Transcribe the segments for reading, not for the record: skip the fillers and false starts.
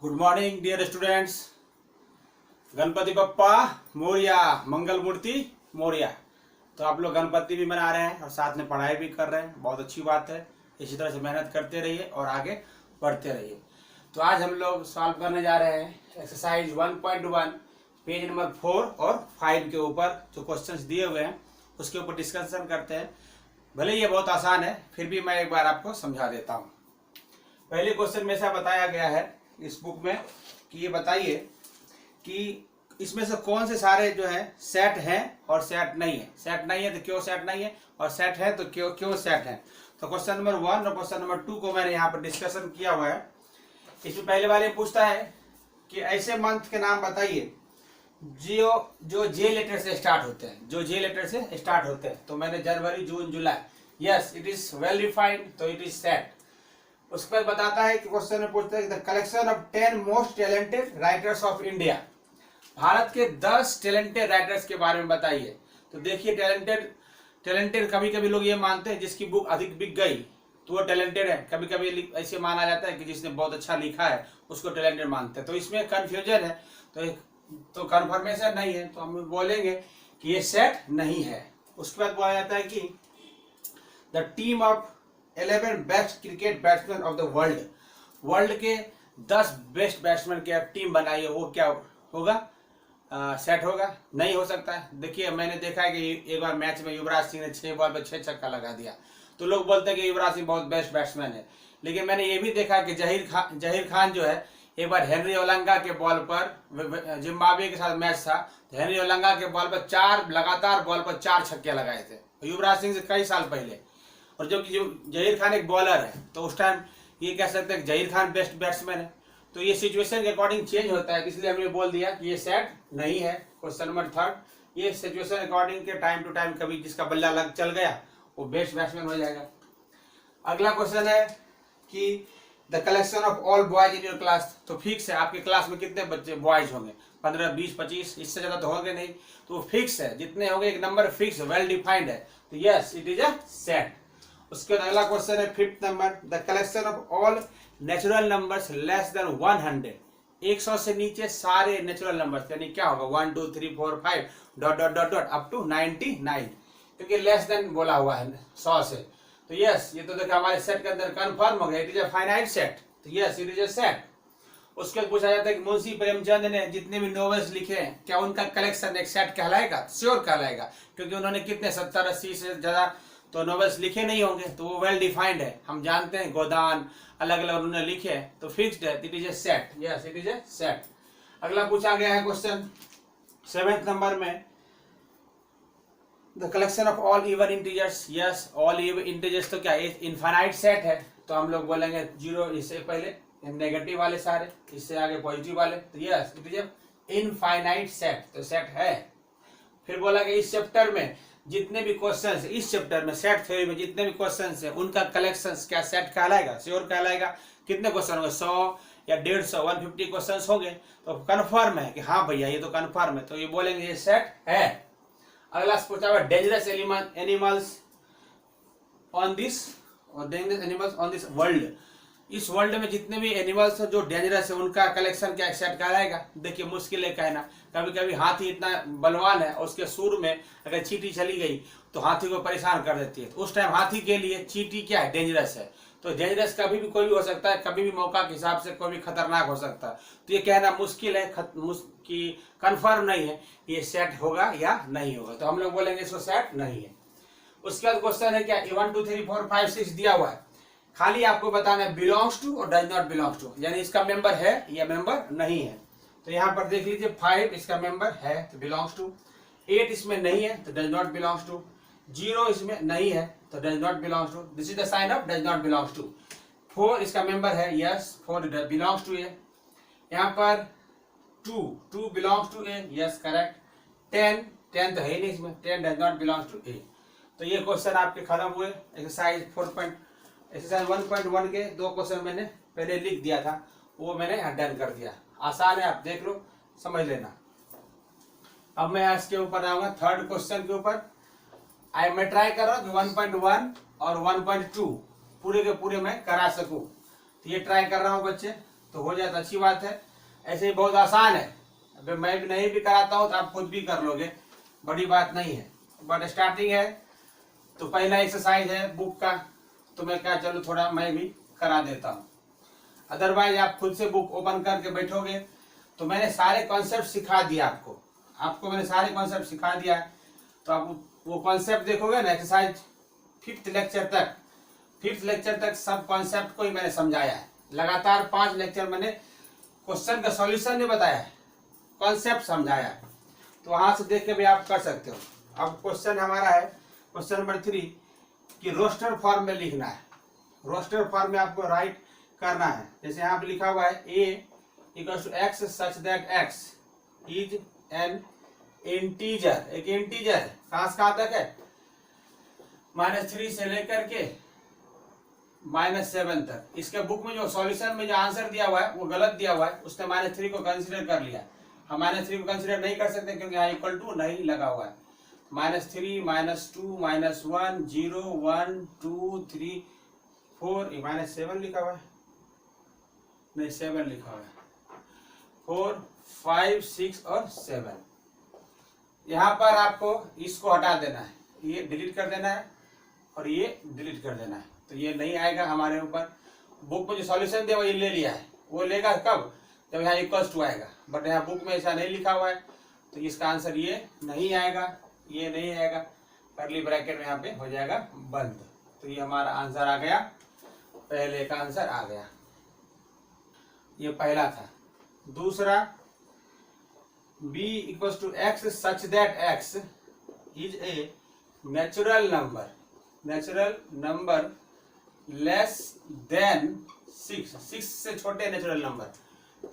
Good morning dear students. Ganpati Bappa Morya, Mangal Murti Morya. तो आप लोग गणपति भी मना रहे हैं और साथ में पढ़ाई भी कर रहे हैं, बहुत अच्छी बात है। इसी तरह से मेहनत करते रहिए और आगे बढ़ते रहिए। तो आज हम लोग सॉल्व करने जा रहे हैं एक्सरसाइज 1.1 पेज नंबर 4 और 5 के ऊपर जो क्वेश्चंस दिए हुए हैं उसके ऊपर डिस्कशन करते हैं। भले ये बहुत आसान है, फिर भी मैं एक बार आपको समझा देता हूँ। पहले क्वेश्चन में ऐसा बताया गया है इस बुक में कि ये बताइए कि इसमें से कौन से सारे जो है सेट हैं और सेट नहीं है। सेट नहीं है तो क्यों सेट नहीं है, और सेट है तो क्यों सेट है। तो क्वेश्चन नंबर 1 और क्वेश्चन नंबर 2 को मैंने यहाँ पर डिस्कशन किया हुआ है। इसमें पहले वाले पूछता है कि ऐसे मंथ के नाम बताइए जो जे लेटर से स्टार्ट होते हैं, जो जे लेटर से स्टार्ट होते हैं। तो मैंने जनवरी, जून, जुलाई। Yes, it is well defined, तो इट इज सेट। उसके बाद बताता है कि क्वेश्चन में पूछता है the collection of 10 most talented writers of India. Bharat के 10 टैलेंटेड राइटर्स के बारे में बताइए। तो देखिए टैलेंटेड कभी कभी लोग ये मानते हैं जिसकी बुक अधिक बिक गई तो वो टैलेंटेड है। कभी कभी ऐसे माना जाता है कि जिसने बहुत अच्छा लिखा है उसको टैलेंटेड मानते हैं। तो इसमें कंफ्यूजन है, तो कंफर्मेशन नहीं है, तो हम बोलेंगे कि ये सेट नहीं है। उसके बाद बोला जाता है कि the team of 11 best cricket batsman of the world के 10 बेस्ट बैट्समैन की टीम बनाई है, वो क्या होगा? सेट होगा? नहीं हो सकता है। देखिए मैंने देखा है कि एक बार मैच में युवराज सिंह ने 6 बॉल पे 6 छक्का लगा दिया, तो लोग बोलते हैं कि युवराज सिंह बहुत बेस्ट बैट्समैन है। लेकिन मैंने ये भी देखा कि जहीर खान जो है एक बार हेनरी ओलंगा के बॉल पर, जिम्बाब्वे के साथ मैच था, तो हेनरी ओलंगा के बॉल पर 4 लगातार बॉल पर 4 छक्के लगाए थे युवराज सिंह से कई साल पहले। और जो जहीर खान एक बॉलर है तो उस टाइम ये कह सकते हैं कि जहीर खान बेस्ट बैट्समैन है। तो ये सिचुएशन के अकॉर्डिंग चेंज होता है, इसलिए हमने बोल दिया कि ये सेट नहीं है। क्वेश्चन नंबर 3, ये सिचुएशन अकॉर्डिंग के टाइम टू टाइम कभी जिसका बल्ला लग चल गया वो बेस्ट बैट्समैन हो जाएगा। अगला क्वेश्चन है कि the collection of all boys in your class. तो फिक्स है आपके क्लास में कितने बच्चे बॉयज होंगे? 15, 20, 25, इससे ज्यादा तो होंगे नहीं। तो वो फिक्स है, जितने होंगे एक नंबर फिक्स, वेल डिफाइंड है। तो yes, it is a set. उसके बाद अगला क्वेश्चन है 5th number, the collection of all natural numbers less than 100। 100 से नीचे सारे नेचुरल नंबर्स, यानी क्या होगा 1 2 3 4 5 dot dot dot dot up to 99, क्योंकि लेस देन बोला हुआ है 100 से। तो यस, ये तो देखो हमारे सेट के अंदर कंफर्म हो गया, it is a finite set. तो yes, it is a set. उसके बाद पूछा जाता है कि मुंशी प्रेमचंद ने जितने भी नॉवेल्स लिखे हैं क्या उनका कलेक्शन एक सेट कहलाएगा? श्योर कहलाएगा, क्योंकि उन्होंने कितने 70-80 से ज्यादा तो नॉवेल्स लिखे नहीं होंगे, तो वो वेल डिफाइंड है। हम जानते हैं गोदान अलग अलग उन्होंने लिखे हैं, तो फिक्स्ड है, it is a set. Yes, it is a set. अगला पूछा गया है क्वेश्चन 7th नंबर में, the collection of all even integers. Yes, all even integers तो क्या इनफाइनाइट सेट है, तो हम लोग बोलेंगे 0, इससे पहले नेगेटिव वाले सारे, इससे आगे पॉजिटिव वाले। तो yes, it is a infinite set, तो सेट है। फिर बोला कि इस चैप्टर में जितने भी क्वेश्चंस, इस चैप्टर में सेट थ्योरी में जितने भी क्वेश्चंस हैं उनका कलेक्शंस क्या सेट कहलाएगा? श्योर कहलाएगा। कितने क्वेश्चन होंगे? 100 या 150, 150 क्वेश्चंस होंगे, तो कंफर्म है कि हाँ भैया ये तो कंफर्म है, तो ये बोलेंगे ये सेट है। अगला पूछा हुआ dangerous animals on this world. इस वर्ल्ड में जितने भी एनिमल्स जो डेंजरस है उनका कलेक्शन क्या सेट कहलाएगा? देखिए मुश्किल है कहना। कभी कभी हाथी इतना बलवान है और उसके सूर में अगर चींटी चली गई तो हाथी को परेशान कर देती है, तो उस टाइम हाथी के लिए चींटी क्या है? डेंजरस है। तो डेंजरस कभी भी कोई भी हो सकता है, कभी भी मौका के हिसाब से कोई भी खतरनाक हो सकता है। तो ये कहना मुश्किल है कि कंफर्म नहीं है ये सेट होगा या नहीं होगा, तो हम लोग बोलेंगे इसको सेट नहीं है। उसके बाद क्वेश्चन है क्या 1 2 3 4 5 6 दिया हुआ है, खाली आपको बताना है बिलोंग्स टू और डज नॉट बिलोंग्स टू, यानी इसका मेंबर है या मेंबर नहीं है। तो यहाँ पर देख लीजिए 5 इसका मेंबर है तो बिलोंग्स टू, 8 इसमें नहीं है तो डज नॉट बिलोंग्स टू, 0 इसमें नहीं है तो does not belongs to, this is the sign of does not belongs to. 4 इसका मेंबर है, यस 4 बिलोंग्स टू ए। यहाँ पर 2 belongs to A, yes correct. 10 तो है नहीं इसमें, 10 does not belongs to A. तो ये क्वेश्चन आपके खत्म हुए। एक्सरसाइज 1.1 के 2 क्वेश्चन मैंने पहले लिख दिया था, वो मैंने डन कर दिया। आसान है, आप देख लो, समझ लेना। अब मैं इसके ऊपर आऊंगा 3rd क्वेश्चन के ऊपर। मैं ट्राई कर रहा हूँ 1.1 और 1.2 पूरे के पूरे मैं करा सकूं, तो ये ट्राई कर रहा हूँ बच्चे। तो हो जाए तो अच्छी बात है। ऐसे ही बहुत आसान है, अभी मैं भी नहीं भी कराता हूँ तो आप खुद भी कर लोगे, बड़ी बात नहीं है। बट स्टार्टिंग है तो पहला एक्सरसाइज है बुक का, तो मैं क्या चलो थोड़ा मैं भी करा देता हूँ। अदरवाइज आप खुद से बुक ओपन करके बैठोगे तो मैंने सारे कॉन्सेप्ट सिखा दिया आपको मैंने सारे कॉन्सेप्ट सिखा दिया है। तो आप वो कॉन्सेप्ट देखोगे ना, एक्सरसाइज फिफ्थ लेक्चर तक सब कॉन्सेप्ट को ही मैंने समझाया है। लगातार 5 लेक्चर मैंने क्वेश्चन का सॉल्यूशन नहीं बताया है, कॉन्सेप्ट समझाया है। तो वहां से देख के भी आप कर सकते हो। अब क्वेश्चन हमारा है क्वेश्चन नंबर 3 कि रोस्टर फॉर्म में लिखना है। रोस्टर फॉर्म में आपको राइट करना है। जैसे यहाँ पे लिखा हुआ है a equals to x such that x is an integer. एक इंटीजर है, कहां से कहां तक है, -3 से लेकर के -7 तक। इसके बुक में जो सॉल्यूशन में जो आंसर दिया हुआ है वो गलत दिया हुआ है, उसने -3 को कंसीडर कर लिया। हम -3 को कंसीडर नहीं कर सकते क्योंकि यहाँ इक्वल टू नहीं लगा हुआ है। -3 -2 -1 0 1 2 3 4 -7 लिखा हुआ है, नहीं 7 लिखा हुआ है, 4 5 6 और 7। यहाँ पर आपको इसको हटा देना है, ये डिलीट कर देना है और ये डिलीट कर देना है, तो ये नहीं आएगा हमारे ऊपर। बुक में जो सॉल्यूशन दिया वो ये ले लिया है, वो लेगा कब, जब यहाँ इक्वल्स टू आएगा। बट यहाँ बुक में ऐसा नहीं लिखा हुआ है, तो इसका आंसर ये नहीं आएगा, ये नहीं आएगा। कर्ली ब्रैकेट में यहाँ पे हो जाएगा बंद। तो ये हमारा आंसर आ गया, पहले का आंसर आ गया, ये पहला था। दूसरा b equals to x such that x is a natural number less than 6 से छोटे नेचुरल नंबर,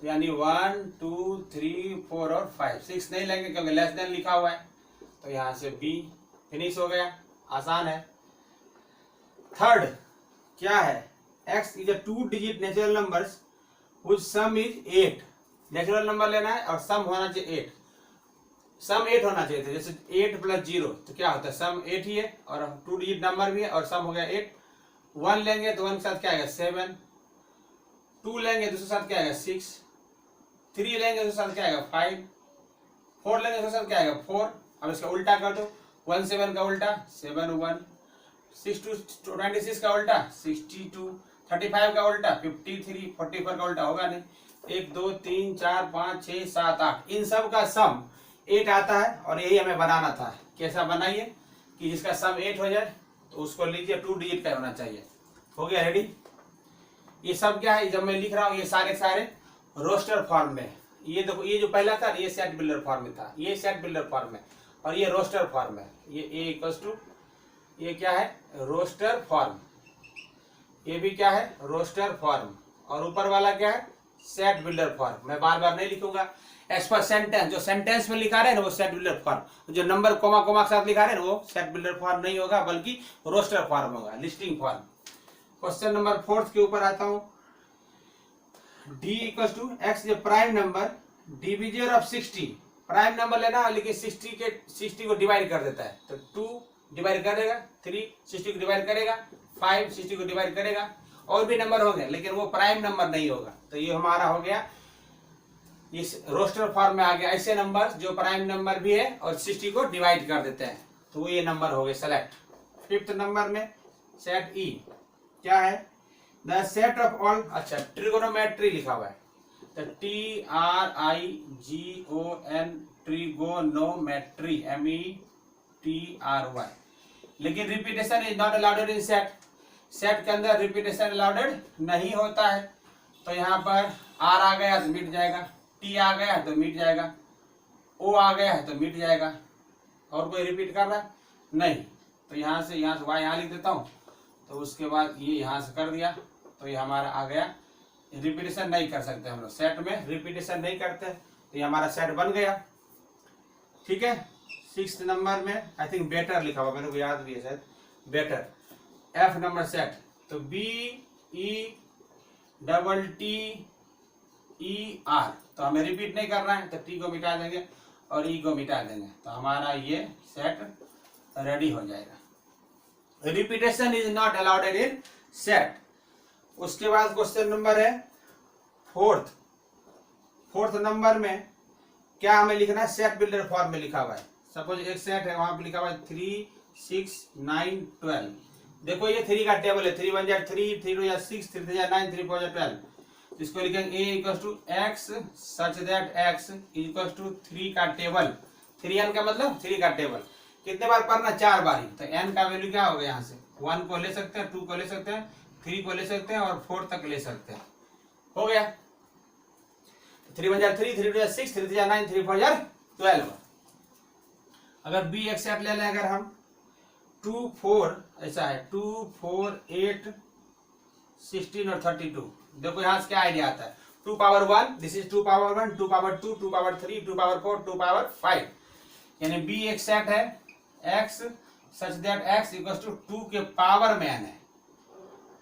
यानी 1 2 3 4 और 5। 6 नहीं लेंगे क्योंकि लेस देन लिखा हुआ है, तो यहां से b फिनिश हो गया, आसान है। थर्ड क्या है, x is a 2 digit natural numbers which some is 8। Natural number लेना है और सम होना चाहिए 8, सम 8 होना चाहिए था। जैसे 8 + 0 तो क्या होता है, सम 8 ही है और 2 डिजिट नंबर भी है और सम हो गया 8। 1 लेंगे तो 1 के साथ क्या आएगा 7, 2 लेंगे तो उसके साथ क्या आएगा 6, 3 लेंगे तो उसके साथ क्या आएगा 5, 4 लेंगे तो उसके साथ क्या आएगा 4। अब इसका उल्टा कर दो, 1 7 का उल्टा 7 1, 6 2 26 का उल्टा 62, 35 का उल्टा 53, 44 का उल्टा होगा नहीं। 1 2 3 4 5 6 7 8, इन सब का सम 8 आता है और यही हमें बनाना था। कैसा बनाइए कि जिसका सम 8 हो जाए तो उसको लीजिए 2 डिजिट का होना चाहिए। हो गया रेडी। ये सब क्या है, जब मैं लिख रहा हूँ ये सारे रोस्टर फॉर्म में। ये देखो, ये जो पहला था ये सेट बिल्डर फॉर्म में था, ये सेट बिल्डर फॉर्म में, और ये रोस्टर फॉर्म है। ये a इक्वल्स टू, ये क्या है रोस्टर फॉर्म, ये भी क्या है रोस्टर फॉर्म, और ऊपर वाला क्या है सेट बिल्डर फॉर्म। मैं बार बार नहीं लिखूंगा। एज पर सेंटेंस, जो सेंटेंस में लिखा रहे ना वो सेट बिल्डर फॉर्म, जो नंबर कोमा कोमा के साथ लिखा रहे ना वो सेट बिल्डर फॉर्म नहीं होगा बल्कि रोस्टर फॉर्म होगा, लिस्टिंग फॉर्म। क्वेश्चन नंबर 4 के ऊपर आता हूं। d इक्वल्स टू x जो prime number divisor of 60, prime number लेना लेकिन 60 को डिवाइड कर देता है, तो 2 डिवाइड करेगा, 3 60 को डिवाइड करेगा, 5 60 को डिवाइड करेगा, और भी नंबर होंगे लेकिन वो प्राइम नंबर नहीं होगा। तो ये हमारा हो गया, इस रोस्टर फॉर्म में आ गया ऐसे नंबर जो प्राइम नंबर भी है और 60 को डिवाइड कर देते हैं, तो ये नंबर हो गए सेलेक्ट। 5th नंबर में सेट ई क्या है, द सेट ऑफ ऑल, अच्छा ट्रिगोनोमेट्री लिखा हुआ है, तो TRIGON ट्रिगोनोमेट्री METRY, लेकिन repetition is not allowed in set. Set के अंदर रिपीटेशन अलाउडेड नहीं होता है। तो यहाँ पर R आ गया तो मिट जाएगा, T आ गया तो मिट जाएगा, O आ गया है तो मिट जाएगा, और कोई रिपीट कर रहा है नहीं। तो यहाँ से Y यहाँ लिख देता हूँ, तो उसके बाद ये यहाँ से कर दिया, तो ये हमारा आ गया। रिपीटेशन नहीं कर सकते हम लोग, सेट में रिपीटेशन नहीं करते, तो ये हमारा सेट बन गया। ठीक है। 6th नंबर में आई थिंक बेटर लिखा हुआ, मेरे को याद भी है शायद बेटर। F नंबर सेट, तो BETTER, तो हमें रिपीट नहीं करना है, तो T को मिटा देंगे और E को मिटा देंगे, तो हमारा ये सेट रेडी हो जाएगा। Repetition is not allowed in set. उसके बाद क्वेश्चन नंबर है फोर्थ नंबर में क्या हमें लिखना है, सेट बिल्डर फॉर्म में लिखा हुआ है। सपोज एक सेट है, वहां पे लिखा हुआ है 3, 6, 9, 12। देखो ये 3 का टेबल है, 3 1 3, 3 2 6, 3 3 9, 3 4 12। इसको लिखेंगे a equal to x such that x equal to 3 का टेबल। 3n का मतलब 3 का टेबल। कितने बार पढ़ना, 4 बार ही। तो n का वैल्यू क्या होगा, यहाँ से 1 को ले सकते हैं, 2 को ले सकते हैं, 3 को ले सकते हैं और 4 तक ले सकते हैं। हो गया। 3 1 3, 3 2 6, 3 3 9, 3 4 12। अगर b एक सेट ले लें, अगर हम 2 4 ऐसा है 2 4 8 16 और 32। देखो यहाँ से क्या आइडिया आता है, 2 power 1 this is 2 power 1, 2 power 2, 2 power 3, 2 power 4, 2 power 5। यानी b एक सेट है x such that x equal to 2 के पावर में n है,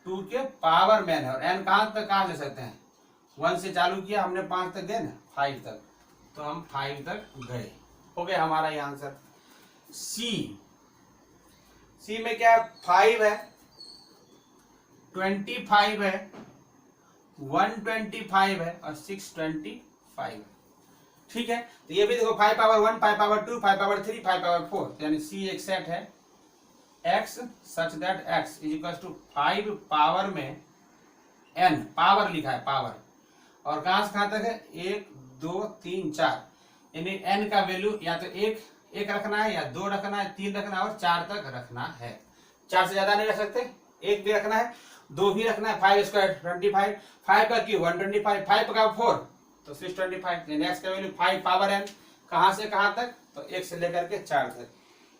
2 के पावर में n है। और n कहाँ तक कहाँ ले सकते हैं, 1 से चालू किया हमने, 5 तक गए ना, 5 तक, तो हम 5 तक गए। हो गया हमारा ये आंसर। सी में क्या 5 है, 25 है, 125 है और 625 है। ठीक है, तो ये भी देखो 5 पावर 1, 5 पावर 2, 5 पावर 3, 5 पावर 4। यानी सी एक सेट है x such that x is equal to 5 power में n, पावर लिखा है पावर, और कहां से कहां तक है 1 2 3 4। यानी n का वैल्यू या तो एक रखना है, या 2 रखना है, 3 रखना है और 4 तक रखना है। 4 से ज्यादा नहीं रख सकते, 1 भी रखना है, 2 भी रखना है। 5 स्क्वायर 25, 5 का क्यूब 125, 5 का 4 तो 625। एक्स का वैल्यू 5 पावर n, कहां से कहां तक, तो 1 से लेकर के 4 तक।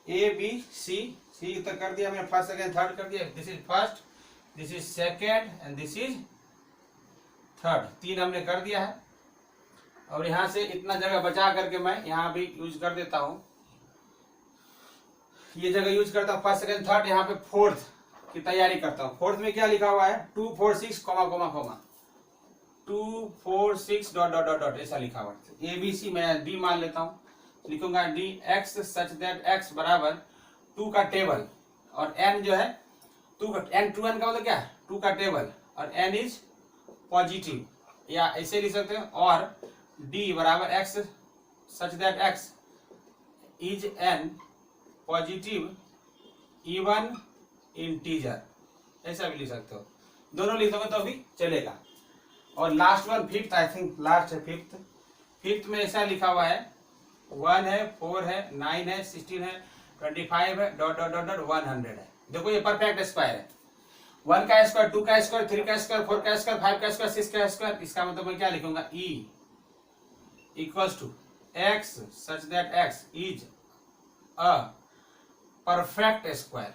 ए बी सी तक कर दिया मैंने, फर्स्ट सेकंड थर्ड कर दिया। This is first, this is second and this is third. 3 हमने कर दिया है। और यहां से इतना जगह बचा करके मैं यहां भी यूज कर देता हूं, ये जगह यूज करता हूं। फर्स्ट सेकंड थर्ड, यहाँ पे फोर्थ की तैयारी करता हूँ। फोर्थ में क्या लिखा हुआ है, 2 4 6 comma comma comma 2 4 6 dot dot dot dot ऐसा लिखा हुआ है। ए बी सी मैं डी मान लेता हूँ, लिखूंगा D x such that x बराबर 2 का टेबल और एन जो है 2 का एन, 2n का मतलब क्या है 2 का टेबल और n इज पॉजिटिव, या ऐसे लिख सकते हैं। और d बराबर x such that x is n positive even integer, ऐसा भी लिख सकते हो। दोनों लिखोगे तो भी चलेगा। और last one fifth, I think last है फिफ्थ। फिफ्थ में ऐसा लिखा हुआ है 1 है 4 है 9 है 16 है 25 है डॉट डॉट डॉट डॉट 100 है। देखो ये परफेक्ट स्क्वायर है। 1 का स्क्वायर, 2 का स्क्वायर, 3 का स्क्वायर, 4 का स्क्वायर, 5 का स्क्वायर, 6 का स्क्वायर। इसका मतलब मैं क्या लिखूंगा, e equals to x such that x is a perfect square.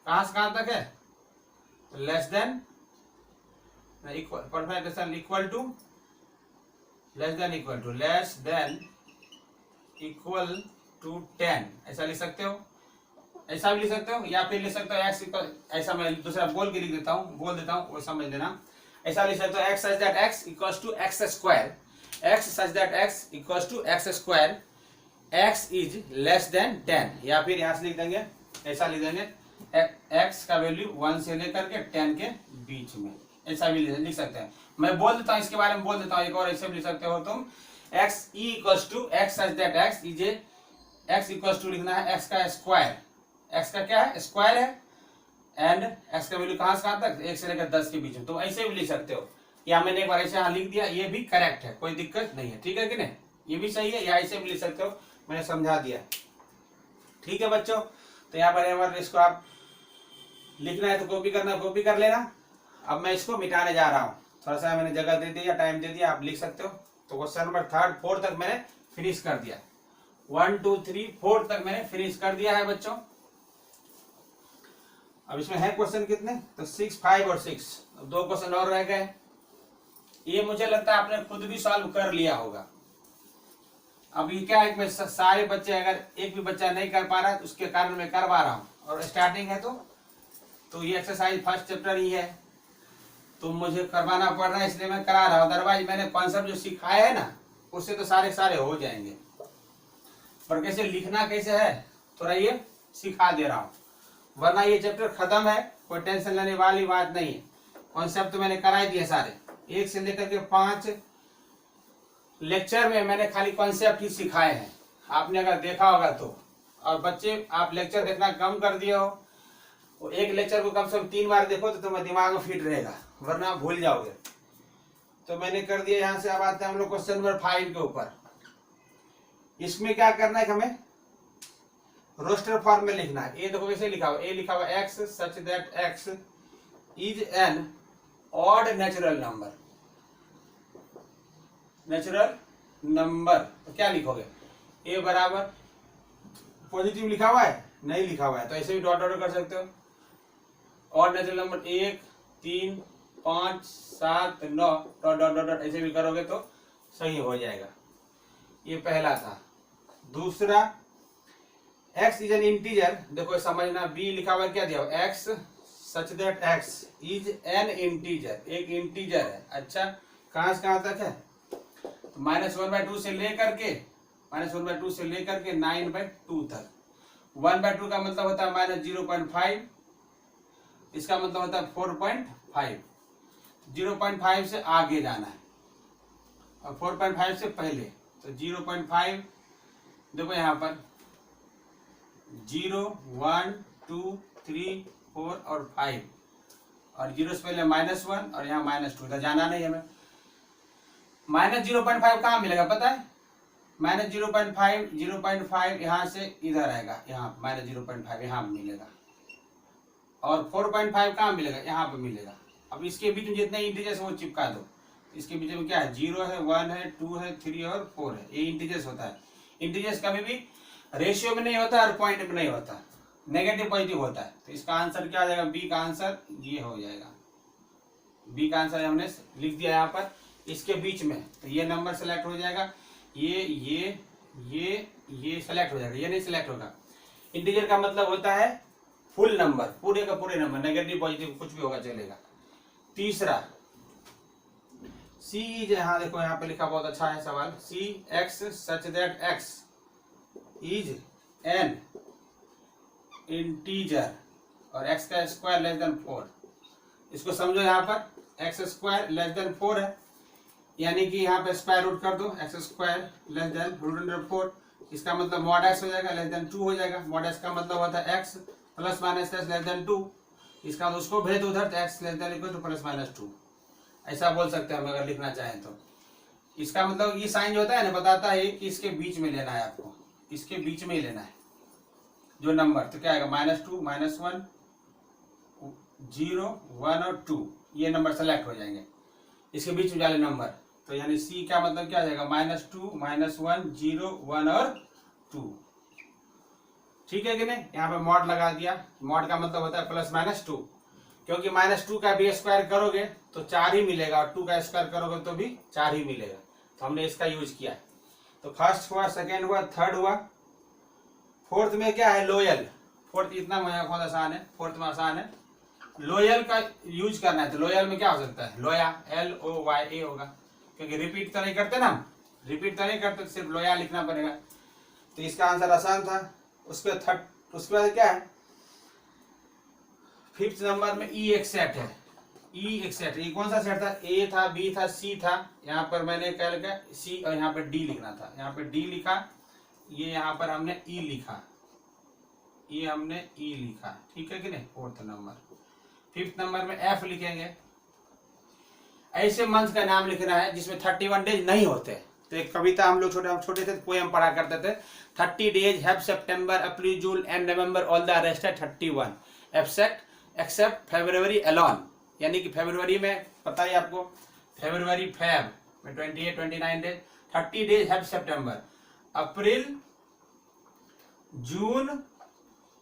कहां से कहां तक है, less than equal, perfect equal to less than equal to less than equal to 10, ऐसा लिख सकते हो। ऐसा भी लिख सकते हो, या फिर लिख सकते हो एक्स इक्वल, ऐसा मैं दूसरा बोल के लिख देता हूँ, बोल देता हूँ वो समझ लेना। ऐसा लिख सकते हो x such that x equals to x square, x such that x equals to x square, x is less than 10। या फिर यहाँ से लिख देंगे, ऐसा लिख देंगे एक्स का वैल्यू 1 से लेकर के 10 के बीच में, ऐसा भी लिख सकते हैं। मैं बोल देता हूँ, इसके बारे में बोल देता हूँ एक और, ऐसे भी लिख सकते हो तुम। X e equals to x such that x is x equals to लिखना है एक्स का स्क्वायर, एक्स का क्या है स्क्वायर है, एंड एक्स का वैल्यू कहां से कहां तक 1 से लेकर 10 के बीच में। तो ऐसे भी लिख सकते हो, या मैंने एक बार ऐसे यहाँ लिख दिया, ये भी करेक्ट है, कोई दिक्कत नहीं है। ठीक है कि नहीं, ये भी सही है, या ऐसे भी लिख सकते हो, मैंने समझा दिया। ठीक है बच्चों, तो यहाँ पर इसको आप लिखना है तो कॉपी करना, कॉपी कर लेना। अब मैं इसको मिटाने जा रहा हूँ, थोड़ा सा मैंने जगह दे दिया, टाइम दे दिया, आप लिख सकते हो। तो क्वेश्चन नंबर 3 4 तक मैंने फिनिश कर दिया, 1 2 3 4 तक मैंने फिनिश कर दिया है बच्चों। अब इसमें है क्वेश्चन कितने, तो 6 5 और 6, अब 2 क्वेश्चन और रह गए। ये मुझे लगता है आपने खुद भी सॉल्व कर लिया होगा। अब ये क्या है, सारे बच्चे, अगर एक भी बच्चा नहीं कर पा रहा है तो उसके कारण मैं करवा रहा हूँ, और स्टार्टिंग है तो ये एक्सरसाइज फर्स्ट चैप्टर ही है, तो मुझे करवाना पड़ रहा है, इसलिए मैं करा रहा हूँ। अदरवाइज मैंने कॉन्सेप्ट जो सिखाया है ना, उससे तो सारे हो जाएंगे, पर कैसे लिखना कैसे है थोड़ा ये सिखा दे रहा हूँ, वरना ये चैप्टर खत्म है, कोई टेंशन लेने वाली बात नहीं है। कॉन्सेप्ट तो मैंने करा ही दिए सारे, 1 से लेकर के 5 लेक्चर में मैंने खाली कॉन्सेप्ट ही सिखाए हैं, आपने अगर देखा होगा तो। और बच्चे आप लेक्चर देखना कम कर दिए हो, वो एक लेक्चर को कम से कम 3 बार देखो तो तुम्हारे दिमाग में फिट रहेगा, वरना आप भूल जाओगे। तो मैंने कर दिया। यहाँ से अब आते हैं हम लोग क्वेश्चन नंबर 5 के ऊपर। इसमें क्या करना है, हमें रोस्टर फॉर्म में लिखना है। ए देखो कैसे लिखा हुआ, ए लिखा हुआ x such that x is N odd natural number. Natural number तो क्या लिखोगे, ए बराबर पॉजिटिव लिखा हुआ है, नहीं लिखा हुआ है तो ऐसे भी डॉट डॉट कर सकते हो। Odd natural number 1 3 5 7 9 dot dot dot ऐसे भी करोगे तो सही हो जाएगा। ये पहला था। दूसरा, x इज एन इंटीजर, देखो समझना, b लिखा हुआ क्या दिया हुआ, x such that x is an integer, एक इंटीजर है। अच्छा, कहां से कहां तक है, तो -1/2 से लेकर के -1/2 से लेकर के 9/2 तक। 1/2 का मतलब होता है -0.5, इसका मतलब होता है 4.5। 0.5 से आगे जाना है और 4.5 से पहले, तो 0.5 देखो यहाँ पर 0 1 2 3 4 और 5, और 0 से पहले -1 और यहाँ -2, इधर जाना नहीं हमें। -0.5 कहाँ मिलेगा पता है, -0.5 यहाँ से इधर आएगा, यहाँ -0.5 यहाँ मिलेगा, और 4.5 कहाँ मिलेगा, यहाँ पे मिलेगा। अब इसके बीच में जितने इंटीजर्स वो चिपका दो। इसके बीच में क्या है, 0 है 1 है 2 है 3 और 4 है, ये इंटीजर्स होता है। इंटीजर्स कभी भी रेशियो में नहीं होता और पॉइंट में नहीं होता, नेगेटिव पॉजिटिव होता है। तो इसका आंसर क्या आ जाएगा, बी का आंसर ये हो जाएगा। बी का आंसर हमने लिख दिया यहाँ पर, इसके बीच में, तो ये नंबर सेलेक्ट हो जाएगा, ये सेलेक्ट हो जाएगा, ये नहीं सेलेक्ट होगा। इंटीजर का मतलब होता है फुल नंबर, पूरे का पूरे नंबर, नेगेटिव पॉजिटिव कुछ भी होगा चलेगा। तीसरा, सी इज, हाँ देखो यहाँ पे लिखा, बहुत अच्छा है सवाल, C x such that x is an integer और एक्स का स्क्वायर लेस देन 4। इसको समझो, यहाँ पर एक्स स्क्वायर लेस देन 4 है, यानी कि यहाँ पे स्क्वायर रूट कर दो, एक्स स्क्वायर लेस देन √4, इसका मतलब मॉड एक्स हो जाएगा, लेस देन 2 हो जाएगा। मॉड एक्स का मतलब होता है x plus minus x less than 2, इसका उसको भेज दो उधर, तो x less than equal two plus minus 2, ऐसा बोल सकते हैं हम अगर लिखना चाहें तो। इसका मतलब ये साइन जो होता है ना, बताता है कि इसके बीच में लेना है आपको, इसके बीच में ही लेना है जो नंबर। तो क्या आएगा, -2 -1 0 1 और 2, ये नंबर सेलेक्ट हो जाएंगे इसके बीच में वाले नंबर। तो यानी सी का मतलब क्या आ जाएगा, -2 -1 0 1 और 2, ठीक है कि नहीं। यहाँ पे मॉड लगा दिया, मॉड का मतलब होता है प्लस माइनस 2, क्योंकि -2 का भी स्क्वायर करोगे तो 4 ही मिलेगा, और 2 का स्क्वायर करोगे तो भी 4 ही मिलेगा, तो हमने इसका यूज किया। तो फर्स्ट हुआ, सेकेंड हुआ, थर्ड हुआ। फोर्थ में क्या है, लोयल। फोर्थ इतना बहुत आसान है, फोर्थ में आसान है, लोयल का यूज करना है। तो लोयल में क्या हो सकता है, लोया, LOYA होगा, क्योंकि रिपीट तो नहीं करते ना, रिपीट तो नहीं करते, सिर्फ लोया लिखना पड़ेगा। तो इसका आंसर आसान था। उसके बाद क्या है, फिफ्थ नंबर में ई एक सेट है, ई एक सेट। ये कौन सा सेट था, ए था, बी था, सी था। यहाँ पर मैंने क्या लिखा, सी, और यहाँ पर डी लिखना था, यहाँ पर डी लिखा, ये यहाँ पर हमने ई लिखा, ये हमने ई लिखा, ठीक है कि नहीं। Fourth number. फिफ्थ नंबर में एफ लिखेंगे। ऐसे मंथ का नाम लिखना है जिसमें 31 डेज नहीं होते। तो एक कविता हम लोग छोटे थे, पोएम पढ़ा करते थे, 30 days have September April June and November, all the rest है 31 एक्सेप्ट फरवरी अलोन। यानी कि फरवरी में पता है आपको, फरवरी फैब में 28 29 days, 30 days have September, April June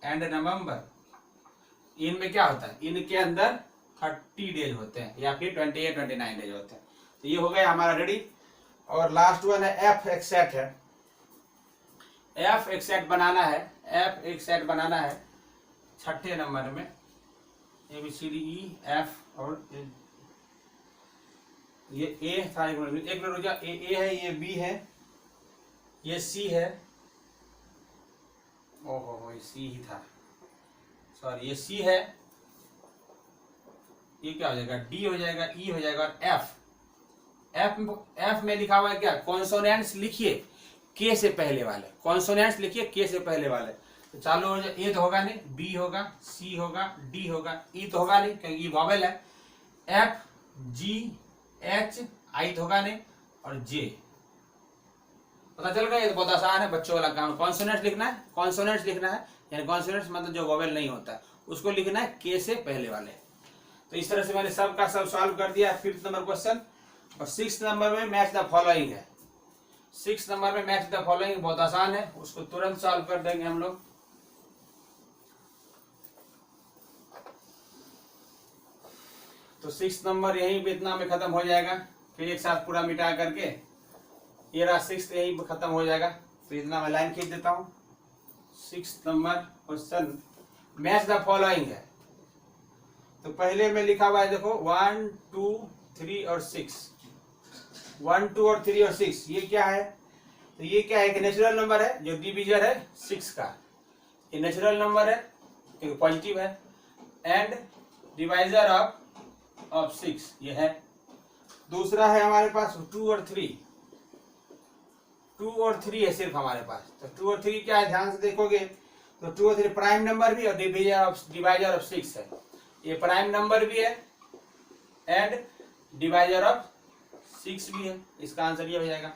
and November, इनमें क्या होता है, इनके अंदर 30 डेज होते हैं, या फिर 28 29 डेज होते हैं। तो ये हो गया हमारा रेडी। और लास्ट वन है एफ एक सेट है, एफ एक सेट बनाना है, एफ एक सेट बनाना है छठे नंबर में, ABCDEF, और ये ए था, एक मिनट रुक जा, ए है, ये बी है, ये सी है, ओहो ये सी ही था, सॉरी ये सी है, ये क्या हो जाएगा, डी हो जाएगा, ई हो जाएगा, और एफ। एफ में लिखा हुआ है क्या, कॉन्सोनेंट्स लिखिए के से पहले वाले, कॉन्सोनेंट्स लिखिए के से पहले वाले। तो चालू हो जाए, ए तो होगा नहीं, बी होगा, सी होगा, डी होगा, ई तो होगा नहीं क्योंकि ये वॉवेल है, एफ, जी, एच, आई तो होगा नहीं, और जे। पता चल गया, ये तो बहुत आसान है बच्चों वाला काम। कॉन्सोनेंट्स लिखना है, कॉन्सोनेंट्स लिखना है, यानी कॉन्सोनेंट्स मतलब जो वॉवेल नहीं होता है उसको लिखना है के से पहले वाले। तो इस तरह से मैंने सब का सब सॉल्व कर दिया। 5th number question. और 6th नंबर में मैच द फॉलोइंग है। 6th नंबर में मैच द फॉलोइंग बहुत आसान है, उसको तुरंत सॉल्व कर देंगे हम लोग। तो 6th नंबर यहीं पे इतना में खत्म हो जाएगा, फिर एक साथ पूरा मिटा करके ये रहा 6th, यहीं पे खत्म हो जाएगा। तो इतना मैं लाइन खींच देता हूं। 6th number question match the following है। तो पहले में लिखा हुआ है देखो 1, 2, 3 और 6। 1, 2 और 3 और 6 ये क्या है, तो ये क्या है, एक नेचुरल नंबर है जो डिविजर है 6 का। ये नेचुरल नंबर है क्योंकि पॉजिटिव है, एंड डिवाइजर ऑफ 6 ये है। दूसरा है हमारे पास 2 और 3। 2 और 3 है सिर्फ हमारे पास। तो 2 और 3 क्या है, ध्यान से देखोगे तो 2 और 3 प्राइम नंबर भी और डिवाइजर ऑफ 6 है। ये प्राइम नंबर भी है एंड डिवाइजर ऑफ 6 भी है। इसका आंसर ये हो जाएगा।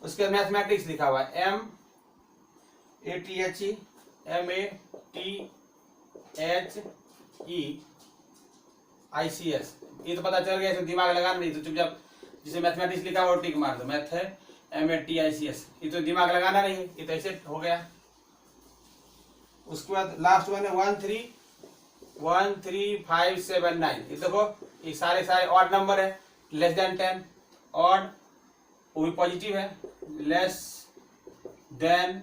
उसके मैथमेटिक्स लिखा हुआ है MATHE, MATHEICS। ये तो पता चल गया, इसमें दिमाग लगाना नहीं, तो चुपचाप जिसे मैथमेटिक्स लिखा हो टिक मार दो। मैथ है MATHEICS, ये तो दिमाग लगाना नहीं है, ये तो ऐसे हो गया। उसके बाद लास्ट वन है 1, 3, 5, 7, 9। ये देखो ये सारे ऑड नंबर है, लेस देन 10, ऑड वो भी पॉजिटिव है, लेस देन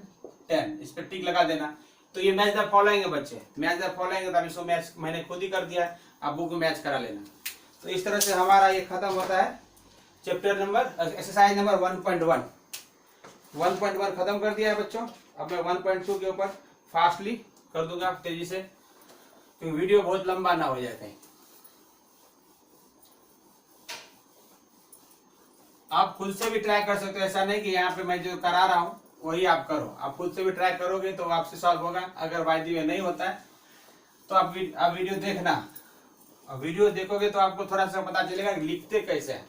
10, इस पर टिक लगा देना। तो ये मैच द फॉलोइंग है बच्चे, मैच द फॉलोइंग है। तो इसको मैच मैंने खुद ही कर दिया है, आप बुक में मैच करा लेना। तो इस तरह से हमारा ये खत्म होता है चैप्टर नंबर, एक्सरसाइज नंबर 1.1। 1.1 खत्म कर दिया है बच्चों। अब मैं 1.2 के ऊपर फास्टली कर दूंगा तेजी से, क्योंकि वीडियो बहुत लंबा ना हो जाए कहीं। आप खुद से भी ट्राई कर सकते हो, ऐसा नहीं कि यहाँ पे मैं जो करा रहा हूँ वही आप करो। आप खुद से भी ट्राई करोगे तो आपसे सॉल्व होगा। अगर बाय द वे नहीं होता है तो आप वीडियो देखना, और वीडियो देखोगे तो आपको थोड़ा सा पता चलेगा कि लिखते कैसे हैं।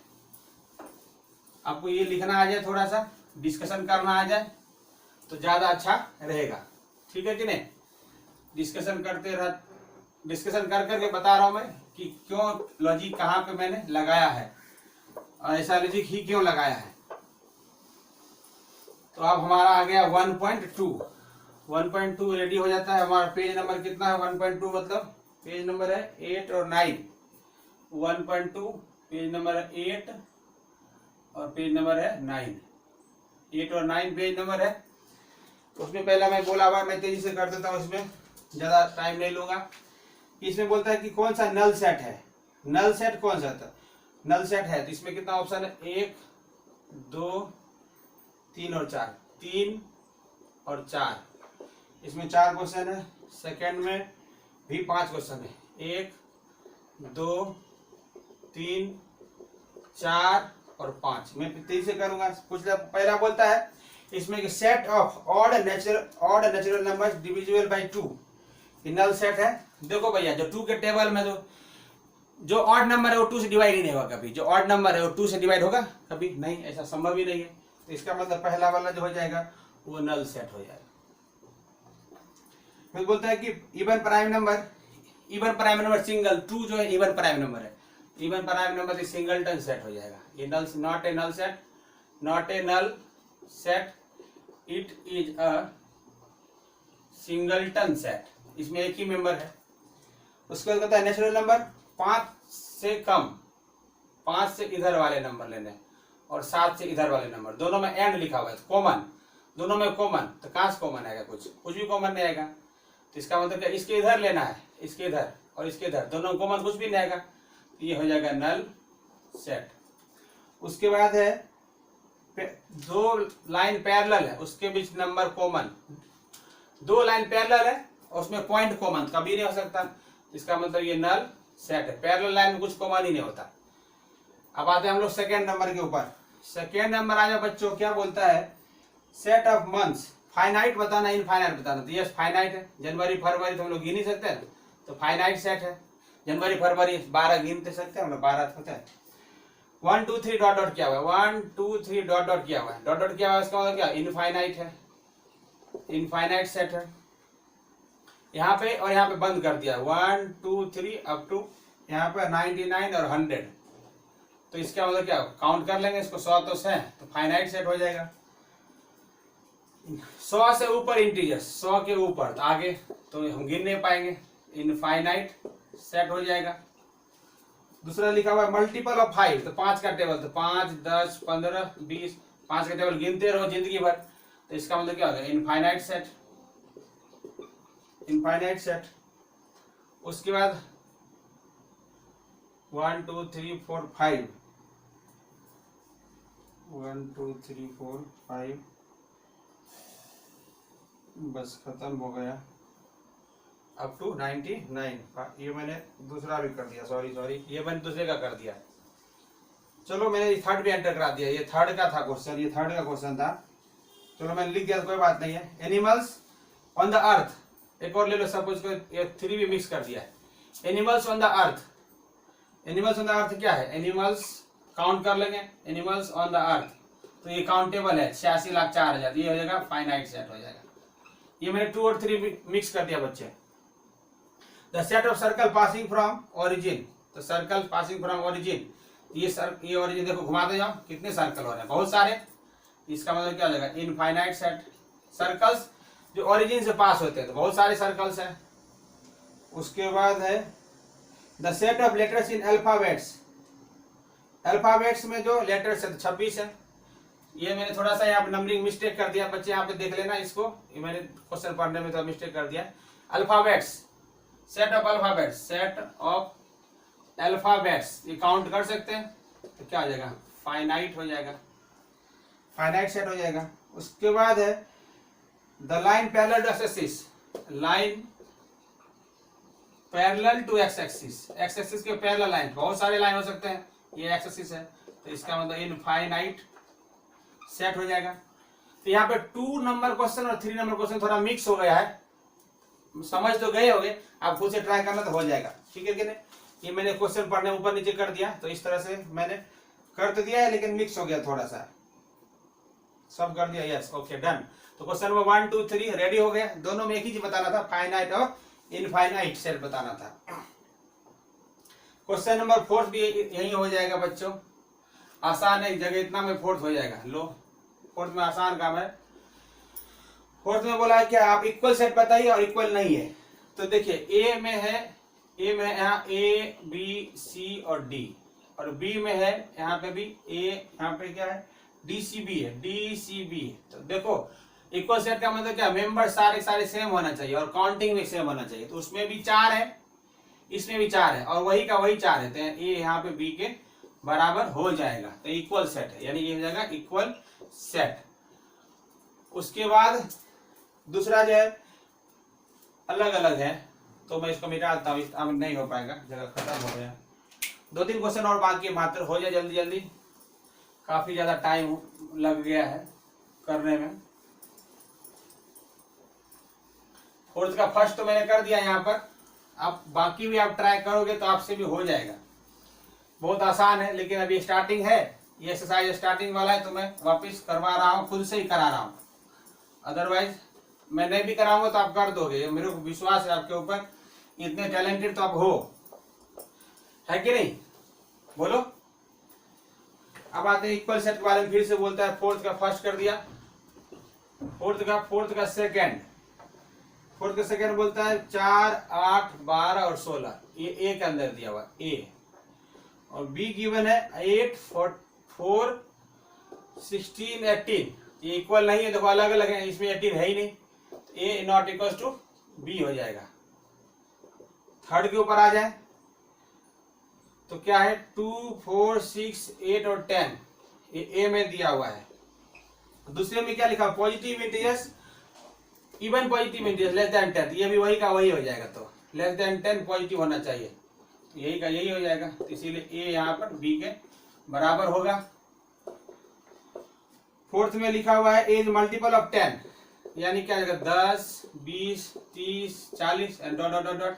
आपको ये लिखना आ जाए, थोड़ा सा डिस्कशन करना आ जाए तो ज्यादा अच्छा रहेगा, ठीक है कि नहीं। डिस्कशन कर करके बता रहा हूं मैं कि क्यों लॉजिक कहाँ पे मैंने लगाया है, और ऐसा लॉजिक ही क्यों लगाया है। तो अब हमारा आ गया 1.2। 1.2 रेडी हो जाता है। हमारा पेज नंबर कितना है, 1.2 मतलब पेज नंबर है 8 और 9। 1.2 पेज नंबर है 8 और पेज नंबर है 9। 8 और 9 पेज नंबर है। उसमें पहला मैं बोला हुआ, मैं तेजी से कर देता हूँ, इसमें ज्यादा टाइम नहीं लूंगा। इसमें बोलता है कि कौन सा नल सेट है। नल सेट कौन सा था, नल सेट है। तो इसमें कितना ऑप्शन है, 1, 2, 3 और 4। 3 और 4, इसमें 4 क्वेश्चन है। सेकंड में भी 5 क्वेश्चन है, 1, 2, 3, 4 और 5। मैं तेजी से करूंगा। कुछ पहला बोलता है इसमें set of odd natural numbers divisible by 2 null set है। देखो भैया, जो 2 के टेबल में जो ऑड नंबर है वो 2 से डिवाइड ही नहीं होगा कभी। जो ऑड नंबर है वो 2 से डिवाइड होगा कभी नहीं, ऐसा संभव ही नहीं है। तो इसका मतलब पहला वाला जो हो जाएगा वो नल सेट हो जाएगा। फिर बोलता है कि इवन प्राइम नंबर सिंगल 2 जो है इवन प्राइम नंबर है। Even prime number singleton set हो जाएगा। ये not a null set, it is a singleton set. इसमें एक ही मेंबर है। उसके बाद कहता है नेचुरल नंबर 5 से कम, 5 से इधर वाले नंबर लेने और 7 से इधर वाले नंबर, दोनों में एंड लिखा हुआ है, कॉमन, दोनों में कॉमन। तो कहां से कॉमन आएगा, कुछ भी कॉमन नहीं आएगा। तो इसका मतलब क्या, इसके इधर लेना है, इसके इधर और इसके इधर, दोनों कॉमन कुछ भी नहीं आएगा। तो ये हो जाएगा नल सेट। उसके बाद है 2 लाइन पैरेलल है, उसके बीच नंबर कॉमन। 2 लाइन पैरेलल है और उसमें पॉइंट कॉमन कभी नहीं हो सकता। इसका मतलब ये नल सेट है, पैरेलल लाइन में कुछ कॉमन ही नहीं होता। अब आते हैं हम लोग सेकेंड नंबर के ऊपर। सेकेंड नंबर आ जाए बच्चों, क्या बोलता है, सेट ऑफ मंथ्स, फाइनाइट बताना इनफाइनाइट बताना। तो यस फाइनाइट है, जनवरी फरवरी तो हम लोग गिन ही सकते हैं, तो फाइनाइट सेट है। जनवरी फरवरी 12 गिन सकते हैं हम लोग, 12 होता है। 1 2 3 डॉट डॉट किया हुआ है, 1 2 3 डॉट डॉट किया हुआ है, डॉट डॉट किया हुआ है, इसका मतलब क्या, इनफाइनाइट है, इनफाइनाइट सेट है यहाँ पे, और यहाँ पे बंद कर दिया 1 2 3 अप टू यहाँ पे 99 और 100। तो इसका मतलब क्या, काउंट कर लेंगे इसको, 100 तो है, तो फाइनाइट सेट हो जाएगा। 100 से ऊपर इंटीजर्स, 100 के ऊपर तो आगे तो हम गिन नहीं पाएंगे, इनफाइनाइट सेट हो जाएगा। दूसरा लिखा हुआ है मल्टीपल ऑफ 5, तो 5 का टेबल, तो 5 10 15 20, 5 का टेबल गिनते रहो जिंदगी भर, तो इसका मतलब क्या होगा, इनफाइनाइट सेट, इनफाइनाइट सेट। उसके बाद 1 2 3 4 5, 1 2 3 4 5, बस खत्म हो गया अप टू 99। ये मैंने दूसरा भी कर दिया, सॉरी ये मैंने दूसरे का कर दिया। चलो मैंने थर्ड भी एंटर करा दिया, ये थर्ड का था क्वेश्चन, ये थर्ड का क्वेश्चन था, चलो मैंने लिख दिया, कोई बात नहीं है। एनिमल्स ऑन द अर्थ, एक और ले लो, सपोज को ये 3 भी मिक्स कर दिया है। Animals on the earth, animals on the earth क्या है, एनिमल्स काउंट कर लेंगे, एनिमल्स ऑन द अर्थ, तो ये काउंटेबल है 86,04,000, ये हो जाएगा फाइनाइट सेट हो जाएगा। ये मैंने 2 और 3 मिक्स कर दिया बच्चे। The set of circle passing from origin, तो सर्कल पासिंग फ्रॉम ओरिजिन, ये ओरिजिन देखो घुमाते जाओ, कितने सर्कल हो रहे हैं, बहुत सारे, इसका मतलब क्या हो जाएगा, इनफाइनाइट सेट। सर्कल्स जो ओरिजिन से पास होते हैं, तो बहुत सारे सर्कल्स हैं। उसके बाद है the set of letters in alphabets, alphabets में जो लेटर्स है 26 है। ये मैंने थोड़ा सा यहाँ पे नंबरिंग मिस्टेक कर दिया, बच्चे यहाँ पे देख लेना इसको, ये मैंने क्वेश्चन पढ़ने में थोड़ा मिस्टेक कर दिया। Alphabets, set of alphabets, set of alphabets, ये काउंट कर सकते हैं, तो क्या हो जाएगा, फाइनाइट हो जाएगा, फाइनाइट सेट हो जाएगा। उसके बाद है the line parallel to x axis, line parallel to x axis, x axis के पैरेलल लाइन, बहुत सारे लाइन हो सकते हैं, ये एक्स एक्सिस है, तो इसका मतलब इनफाइनाइट सेट हो जाएगा। तो यहाँ पे 2 नंबर क्वेश्चन और 3 नंबर क्वेश्चन थोड़ा मिक्स हो गया है, समझ तो गए होंगे, आप खुद से ट्राई करना तो हो जाएगा, ठीक है कि नहीं। ये मैंने क्वेश्चन पढ़ने ऊपर नीचे कर दिया, तो इस तरह से मैंने कर तो दिया है, लेकिन मिक्स हो गया थोड़ा सा, सब कर दिया, यस ओके डन। तो क्वेश्चन नंबर 1 2 3 रेडी हो गया। दोनों में एक ही चीज बताना था, फाइनाइट और इनफाइनाइट सेट बताना था। क्वेश्चन नंबर 4 भी यही हो जाएगा बच्चों, आसान है, जगह इतना में 4th हो जाएगा। लो 4th में आसान काम है। 4th में बोला है क्या, आप इक्वल सेट बताइए और इक्वल नहीं है, तो देखिए ए में है यहाँ ए बी सी और डी, और बी में है यहाँ पे भी ए, यहाँ पे क्या है डी सी बी है, डी सी बी। तो देखो इक्वल सेट का मतलब क्या, मेंबर सारे सारे सेम होना चाहिए और काउंटिंग भी सेम होना चाहिए। तो उसमें भी 4 है, इसमें भी 4 है, और वही का वही 4 है, तो ए यहाँ पे बी के बराबर हो जाएगा, तो इक्वल सेट है, यानी ये हो जाएगा इक्वल सेट। उसके बाद दूसरा जो है अलग अलग है, तो मैं इसको मिटा देता हूँ, अब नहीं हो पाएगा, जगह खत्म हो गया। 2-3 क्वेश्चन और बाकी मात्र, हो जाए जल्दी जल्दी, काफी ज्यादा टाइम लग गया है करने में। 4th का फर्स्ट तो मैंने कर दिया यहाँ पर, आप बाकी भी आप ट्राई करोगे तो आपसे भी हो जाएगा, बहुत आसान है, लेकिन अभी स्टार्टिंग है, ये एक्सरसाइज स्टार्टिंग वाला है, तो मैं वापस करवा रहा हूँ, खुद से ही करा रहा हूँ, अदरवाइज मैं नहीं भी कराऊंगा तो आप कर दोगे, मेरे को विश्वास है आपके ऊपर, इतने टैलेंटेड तो आप हो, है कि नहीं, बोलो। अब आते हैं इक्वल सेट के बारे में, फिर से बोलता है। 4th का फर्स्ट कर दिया, 4th का सेकंड बोलता है 4 8 12 और 16, ये ए के अंदर दिया हुआ ए, और बी गिवन है 8 4 16 18, ये इक्वल नहीं है, देखो अलग अलग है, इसमें 18 है ही नहीं, तो ए नॉट इक्वल टू बी हो जाएगा। थर्ड के ऊपर आ जाए तो क्या है 2 4 6 8 और 10, ये ए में दिया हुआ है। दूसरे में क्या लिखा, positive integers, even positive integers less than 10, ये भी वही का वही हो जाएगा, तो लेस देन 10 पॉजिटिव होना चाहिए, तो यही का यही हो जाएगा, तो इसीलिए ए यहाँ पर बी के बराबर होगा। फोर्थ में लिखा हुआ है ए इज मल्टीपल ऑफ 10, यानी क्या आएगा 10, 20, 30, 40 and dot dot dot dot.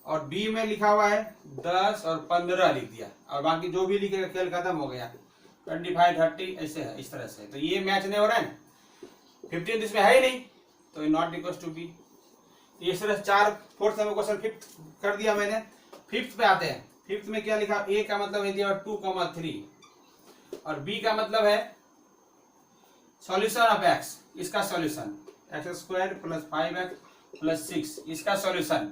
और बी में लिखा हुआ है 10 और 15 लिख दिया, और बाकी जो भी लिखेगा खेल खत्म हो गया, 25, 30 ऐसे है, इस तरह से। तो ये मैच नहीं हो रहा है ना, 15 इसमें है ही नहीं, तो नॉट इक्वल टू बी। इस तरह चार फोर्थ में क्वेश्चन फिफ्थ कर दिया मैंने। फिफ्थ पे आते हैं। फिफ्थ में क्या लिखा, ए का मतलब है दिया 2,3 और बी का मतलब है सॉल्यूशन ऑफ एक्स, इसका सॉल्यूशन x² + 5x + 6, इसका सॉल्यूशन।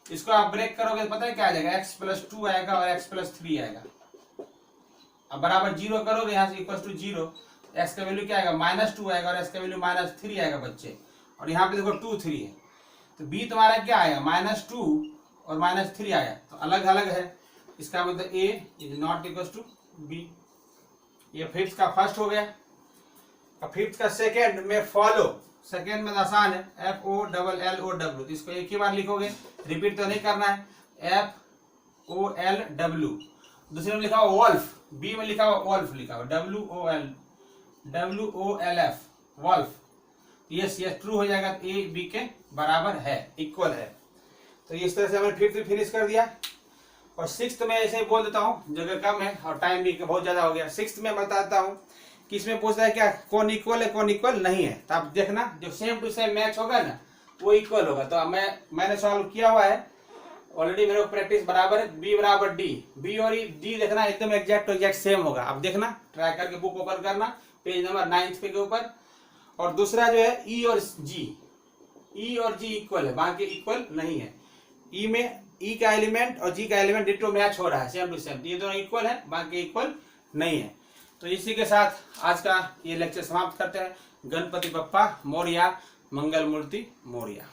इसको आप ब्रेक करोगे तो पता है क्या आ जाएगा, x + 2 आएगा और x + 3 आएगा। अब बराबर 0 करोगे, यहाँ से इक्वल टू 0, x का वैल्यू क्या आएगा -2 आएगा और x का वैल्यू -3 आएगा बच्चे। और यहाँ पे देखो 2, 3 है, तो b तुम्हारा क्या आएगा -2 और -3 आया, तो अलग अलग है। इसका मतलब a is not equal to b। ये फिफ्थ का फर्स्ट हो गया। अब फिफ्थ का सेकेंड में फॉलो, सेकेंड में आसान है, FOLLOW, इसको एक ही बार लिखोगे, रिपीट तो नहीं करना है, FOLW। दूसरे में लिखा हुआ वॉल्फ, बी में लिखा हुआ वॉल्फ लिखा हुआ WOLF wolf. Yes yes true हो जाएगा, ए बी के बराबर है, इक्वल है। तो इस तरह से हमने फिफ्थ फिनिश कर दिया। और सिक्स्थ में ऐसे ही बोल देता हूँ, जगह कम है और टाइम भी बहुत ज्यादा हो गया। सिक्स्थ में बताता हूँ कि इसमें पूछता है क्या कौन इक्वल है कौन इक्वल नहीं है। तो आप देखना जो सेम टू सेम मैच होगा ना वो इक्वल होगा। तो मैंने सॉल्व किया हुआ है ऑलरेडी, मेरे को प्रैक्टिस बराबर है, बी बराबर डी, बी और डी देखना एकदम एग्जैक्ट सेम होगा। अब देखना ट्राई करके बुक ओपन करना, पेज नंबर 9 पे के ऊपर। और दूसरा जो है ई और जी इक्वल है, बाकी इक्वल नहीं है। ई में ई का एलिमेंट और जी का एलिमेंट डिटो मैच हो रहा है, सेम टू सेम, ये दोनों इक्वल है, बाकी इक्वल नहीं है। तो इसी के साथ आज का ये लेक्चर समाप्त करते हैं। गणपति बप्पा मोरया, मंगल मूर्ति मोरया।